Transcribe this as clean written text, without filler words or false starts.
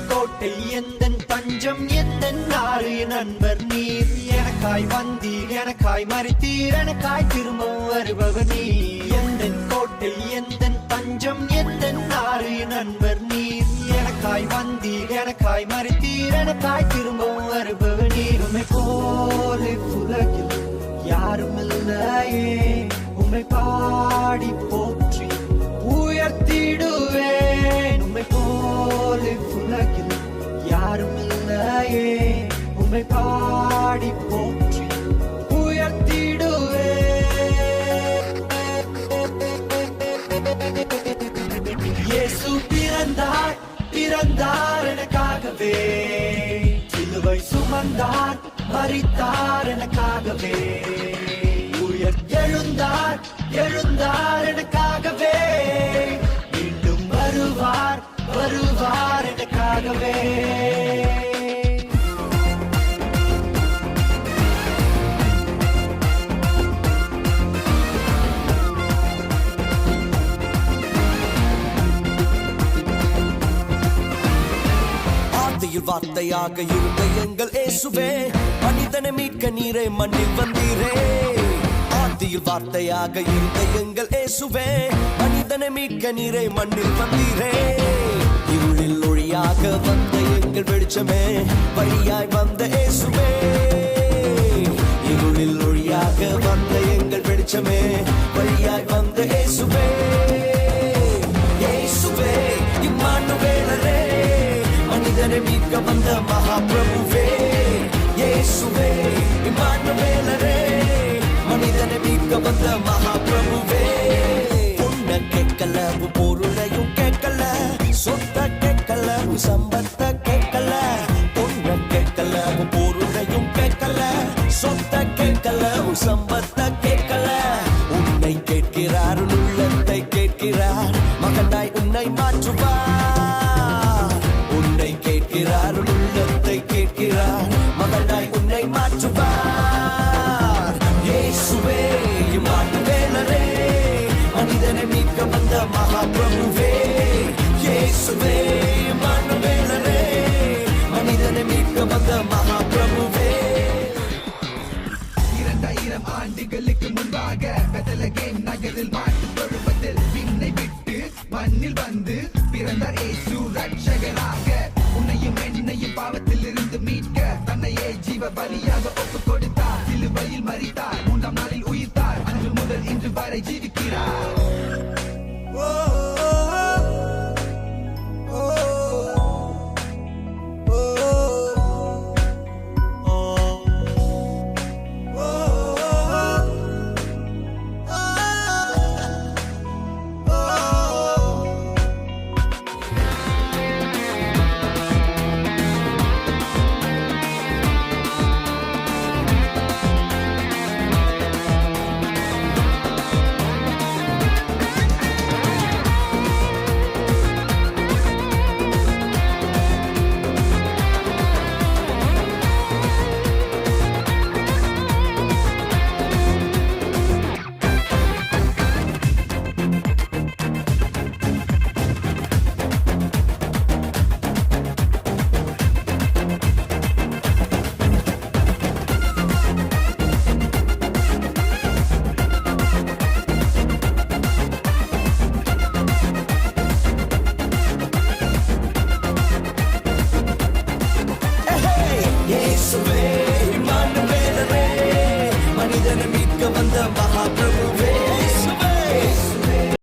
கோட்டை எந்தன் தஞ்சம் எந்தன் நாடு நண்பர் நீர் எனக்காய் வந்தீர் எனக்காய் மறித்தீர் எனக்காய் திரும்ப வருபவர் நீர் எந்தன் கோட்டை எந்தன் தஞ்சம் எந்தன் நாடு நண்பர் நீர் எனக்காய் வந்தீர் எனக்காய் மறித்தீர் எனக்காய் திரும்ப வருபவர் நீர் உம்மை போல உலகில் யாரும் இல்லையே உம்மை பாடி போற்றி உயர்த்திடுவேன் உம்மை போல உலகில் யாரும் இல்லையே உம்மை பாடி போற்றி உயர்த்திடுவேன் இயேசு பிறந்தார் பிறந்தார் எனக்காகவே சிலுவை சுமந்தார் மரித்தார் எனக்காகவே எழுந்தார் எழுந்தார் எனக்காகவே மீண்டும் வருவார் வருவார் எனக்காகவே ஆதியில் வார்த்தையாக இருந்த எங்கள் இயேசுவே மனிதனை மீட்க நீரே மண்ணில் வந்தீரே ஆதியில் வார்த்தையாக இருந்த எங்கள் இயேசுவே மனிதனை மீட்க நீரே மண்ணில் வந்தீரே இருளில் ஒளியாக வந்த எங்கள் வெளிச்சமே வழியாய் வந்த இயேசுவே இருளில் சம்பத்தை கேட்கல, உன்னை கேட்கிறார், உள்ளத்தை கேட்கிறார், மகனாய் உன்னை மாற்றுவார். உன்னை கேட்கிறார், உள்ளத்தை கேட்கிறார், மகனாய் உன்னை மாற்றுவார். இயேசுவே இம்மானுவேலரே, மனிதனை மீட்க வந்த மகாபிரபுவே. இயேசுவே இம்மானுவேலரே, மனிதனை மீட்க வந்த மகாபிரபுவே. 2000 ஆண்டுகளுக்கு முன்பாக பெத்லகேம் நகரில் மாட்டு தொழுவத்தில் விண்ணை விட்டு மண்ணில் வந்து பிறந்தார் இயேசு ரட்சகராக. உன்னையும் என்னையும் பாவத்தில் இருந்து மீட்க தன்னையே ஜீவ பலியாக ஒப்புக் கொடுத்தார். சிலுவையில் மரித்தார், 3ஆம் நாளில் உயிர்த்தார். அன்று முதல் இன்று வரை ஜீவிக்கிறார். இயேசுவே இம்மானுவேலரே, மனிதனை மீட்க வந்த மகா